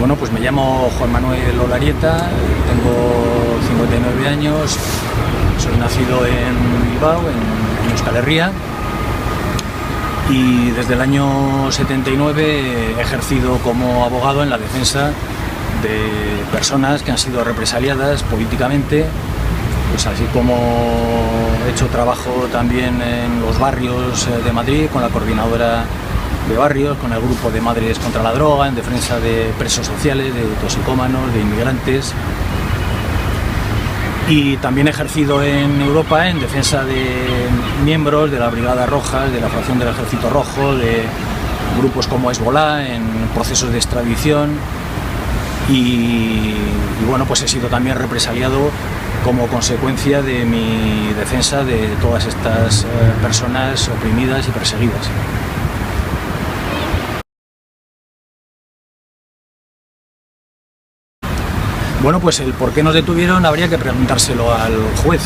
Bueno, pues me llamo Juan Manuel Olarieta, tengo 59 años, soy nacido en Bilbao, en Euskal Herria, y desde el año 79 he ejercido como abogado en la defensa de personas que han sido represaliadas políticamente, pues así como he hecho trabajo también en los barrios de Madrid con la coordinadora de barrios, con el grupo de Madres contra la Droga, en defensa de presos sociales, de toxicómanos, de inmigrantes. Y también he ejercido en Europa en defensa de miembros de la Brigada Roja, de la fracción del Ejército Rojo, de grupos como Hezbollah, en procesos de extradición. Y bueno, pues he sido también represaliado como consecuencia de mi defensa de todas estas personas oprimidas y perseguidas. Bueno, pues el por qué nos detuvieron habría que preguntárselo al juez.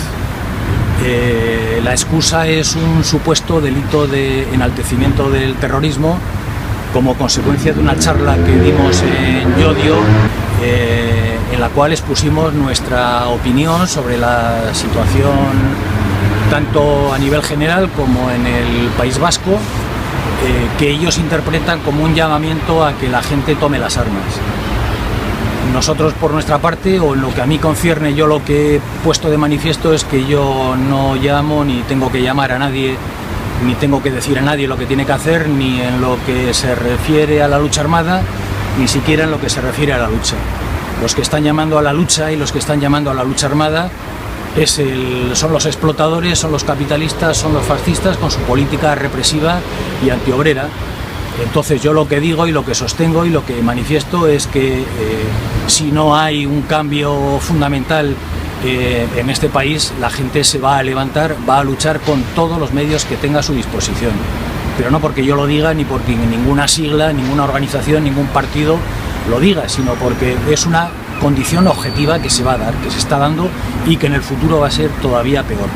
La excusa es un supuesto delito de enaltecimiento del terrorismo como consecuencia de una charla que dimos en Llodio, en la cual expusimos nuestra opinión sobre la situación tanto a nivel general como en el País Vasco, que ellos interpretan como un llamamiento a que la gente tome las armas. Nosotros, por nuestra parte, o en lo que a mí concierne, yo lo que he puesto de manifiesto es que yo no llamo ni tengo que llamar a nadie, ni tengo que decir a nadie lo que tiene que hacer, ni en lo que se refiere a la lucha armada, ni siquiera en lo que se refiere a la lucha. Los que están llamando a la lucha y los que están llamando a la lucha armada son los explotadores, son los capitalistas, son los fascistas con su política represiva y antiobrera. Entonces yo lo que digo y lo que sostengo y lo que manifiesto es que si no hay un cambio fundamental en este país, la gente se va a levantar, va a luchar con todos los medios que tenga a su disposición. Pero no porque yo lo diga, ni porque ninguna sigla, ninguna organización, ningún partido lo diga, sino porque es una condición objetiva que se va a dar, que se está dando y que en el futuro va a ser todavía peor.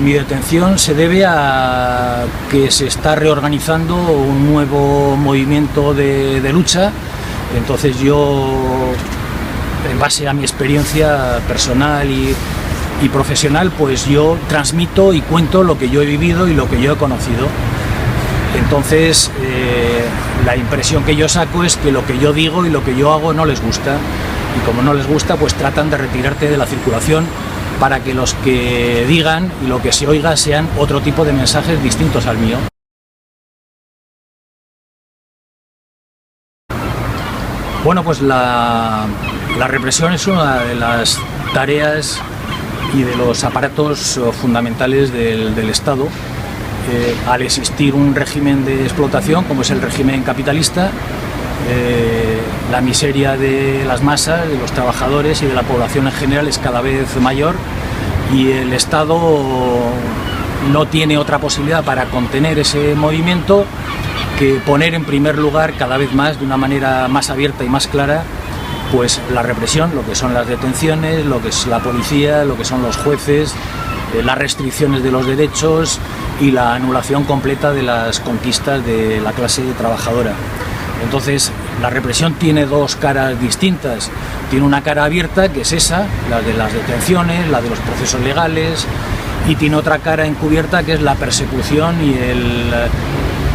Mi detención se debe a que se está reorganizando un nuevo movimiento de lucha. Entonces yo, en base a mi experiencia personal y profesional, pues yo transmito y cuento lo que yo he vivido y lo que yo he conocido. Entonces la impresión que yo saco es que lo que yo digo y lo que yo hago no les gusta, y como no les gusta, pues tratan de retirarte de la circulación para que los que digan y lo que se oiga sean otro tipo de mensajes distintos al mío. Bueno, pues la represión es una de las tareas y de los aparatos fundamentales del Estado. Al existir un régimen de explotación como es el régimen capitalista, la miseria de las masas, de los trabajadores y de la población en general es cada vez mayor, y el Estado no tiene otra posibilidad para contener ese movimiento que poner en primer lugar cada vez más, de una manera más abierta y más clara, pues la represión, lo que son las detenciones, lo que es la policía, lo que son los jueces, las restricciones de los derechos y la anulación completa de las conquistas de la clase trabajadora. Entonces, la represión tiene dos caras distintas. Tiene una cara abierta, que es esa, la de las detenciones, la de los procesos legales, y tiene otra cara encubierta, que es la persecución y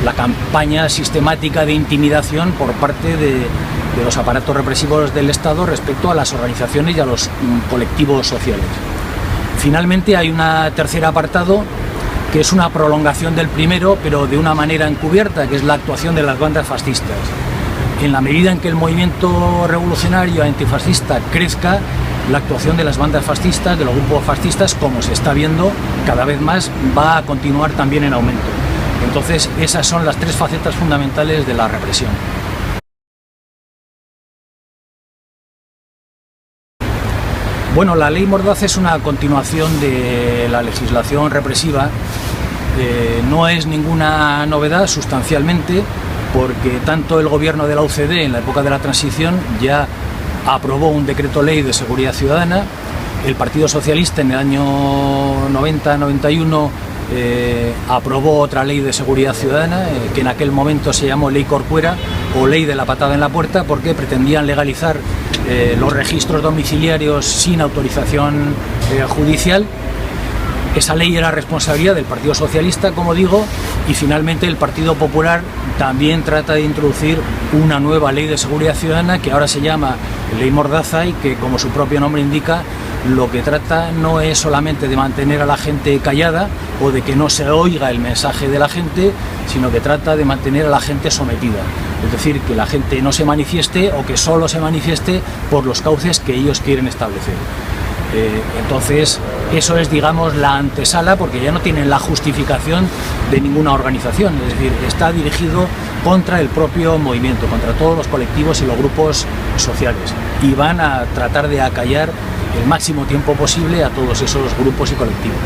la campaña sistemática de intimidación por parte de los aparatos represivos del Estado respecto a las organizaciones y a los colectivos sociales. Finalmente hay un tercer apartado, que es una prolongación del primero, pero de una manera encubierta, que es la actuación de las bandas fascistas. En la medida en que el movimiento revolucionario antifascista crezca, la actuación de las bandas fascistas, de los grupos fascistas, como se está viendo cada vez más, va a continuar también en aumento. Entonces, esas son las tres facetas fundamentales de la represión. Bueno, la ley Mordaza es una continuación de la legislación represiva. No es ninguna novedad sustancialmente, porque tanto el gobierno de la UCD en la época de la transición ya aprobó un decreto ley de seguridad ciudadana, el Partido Socialista en el año 90-91 aprobó otra ley de seguridad ciudadana, que en aquel momento se llamó Ley Corcuera o Ley de la patada en la puerta, porque pretendían legalizar los registros domiciliarios sin autorización judicial. Esa ley era responsabilidad del Partido Socialista, como digo, y finalmente el Partido Popular también trata de introducir una nueva ley de seguridad ciudadana que ahora se llama Ley Mordaza y que, como su propio nombre indica, lo que trata no es solamente de mantener a la gente callada o de que no se oiga el mensaje de la gente, sino que trata de mantener a la gente sometida. Es decir, que la gente no se manifieste o que solo se manifieste por los cauces que ellos quieren establecer. Entonces, eso es, digamos, la antesala, porque ya no tienen la justificación de ninguna organización, es decir, está dirigido contra el propio movimiento, contra todos los colectivos y los grupos sociales, y van a tratar de acallar el máximo tiempo posible a todos esos grupos y colectivos.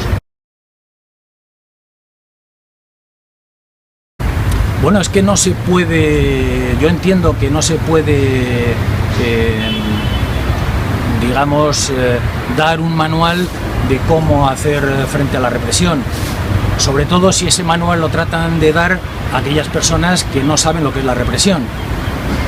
Bueno, es que no se puede, yo entiendo que no se puede digamos, dar un manual de cómo hacer frente a la represión, sobre todo si ese manual lo tratan de dar a aquellas personas que no saben lo que es la represión.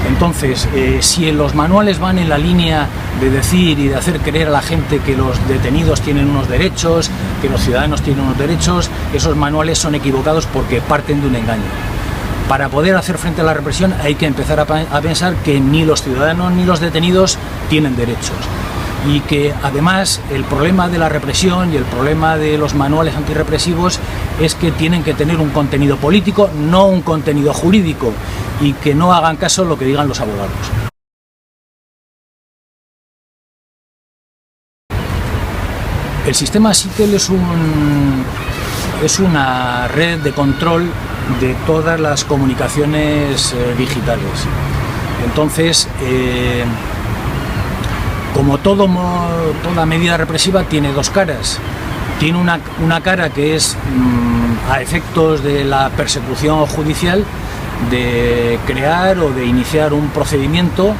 Entonces, si los manuales van en la línea de decir y de hacer creer a la gente que los detenidos tienen unos derechos, que los ciudadanos tienen unos derechos, esos manuales son equivocados porque parten de un engaño. Para poder hacer frente a la represión hay que empezar a pensar que ni los ciudadanos ni los detenidos tienen derechos, y que además el problema de la represión y el problema de los manuales antirrepresivos es que tienen que tener un contenido político, no un contenido jurídico, y que no hagan caso a lo que digan los abogados. El sistema SITEL es una red de control de todas las comunicaciones digitales. Entonces, como toda medida represiva tiene dos caras. Tiene una cara que es a efectos de la persecución judicial, de crear o de iniciar un procedimiento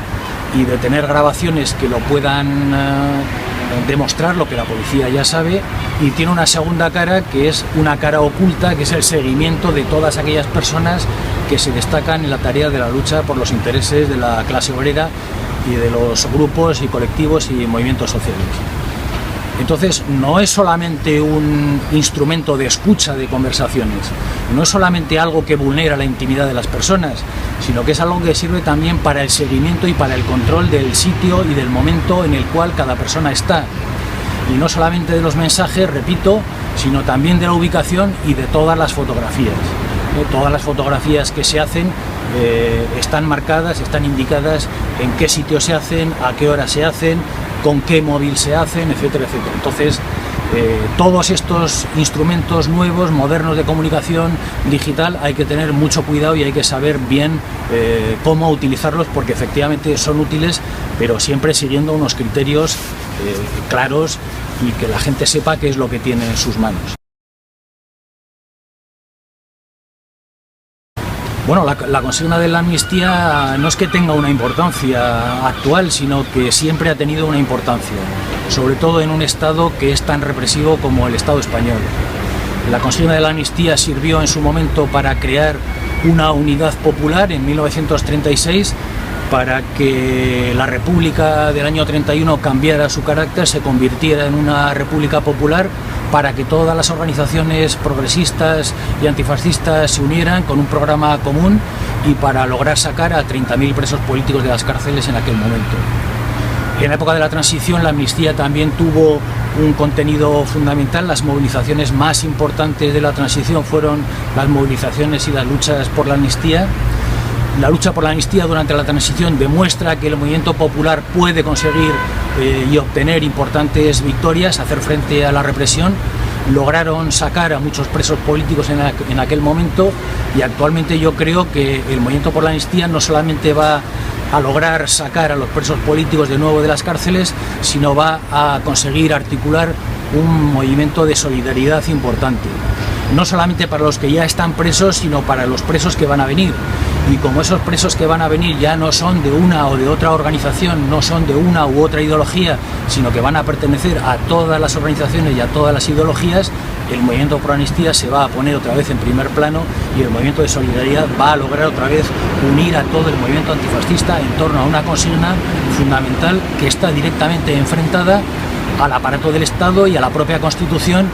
y de tener grabaciones que lo puedan demostrar lo que la policía ya sabe, y tiene una segunda cara que es una cara oculta, que es el seguimiento de todas aquellas personas que se destacan en la tarea de la lucha por los intereses de la clase obrera y de los grupos y colectivos y movimientos sociales. Entonces, no es solamente un instrumento de escucha de conversaciones, no es solamente algo que vulnera la intimidad de las personas, sino que es algo que sirve también para el seguimiento y para el control del sitio y del momento en el cual cada persona está. Y no solamente de los mensajes, repito, sino también de la ubicación y de todas las fotografías. Todas las fotografías que se hacen están marcadas, están indicadas en qué sitio se hacen, a qué hora se hacen, con qué móvil se hacen, etcétera, etcétera. Entonces, todos estos instrumentos nuevos, modernos de comunicación digital, hay que tener mucho cuidado y hay que saber bien cómo utilizarlos, porque efectivamente son útiles, pero siempre siguiendo unos criterios claros y que la gente sepa qué es lo que tiene en sus manos. Bueno, la consigna de la amnistía no es que tenga una importancia actual, sino que siempre ha tenido una importancia, sobre todo en un Estado que es tan represivo como el Estado español. La consigna de la amnistía sirvió en su momento para crear una unidad popular en 1936, para que la República del año 31 cambiara su carácter, se convirtiera en una república popular, para que todas las organizaciones progresistas y antifascistas se unieran con un programa común y para lograr sacar a 30.000 presos políticos de las cárceles en aquel momento. En la época de la transición, la amnistía también tuvo un contenido fundamental. Las movilizaciones más importantes de la transición fueron las movilizaciones y las luchas por la amnistía. La lucha por la amnistía durante la transición demuestra que el movimiento popular puede conseguir y obtener importantes victorias, hacer frente a la represión. Lograron sacar a muchos presos políticos en aquel momento, y actualmente yo creo que el movimiento por la amnistía no solamente va a lograr sacar a los presos políticos de nuevo de las cárceles, sino va a conseguir articular un movimiento de solidaridad importante, no solamente para los que ya están presos, sino para los presos que van a venir. y como esos presos que van a venir ya no son de una o de otra organización, no son de una u otra ideología, sino que van a pertenecer a todas las organizaciones y a todas las ideologías, el movimiento Pro Amnistía se va a poner otra vez en primer plano y el movimiento de solidaridad va a lograr otra vez unir a todo el movimiento antifascista en torno a una consigna fundamental que está directamente enfrentada al aparato del Estado y a la propia Constitución,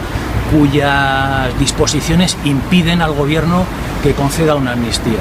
cuyas disposiciones impiden al gobierno que conceda una amnistía.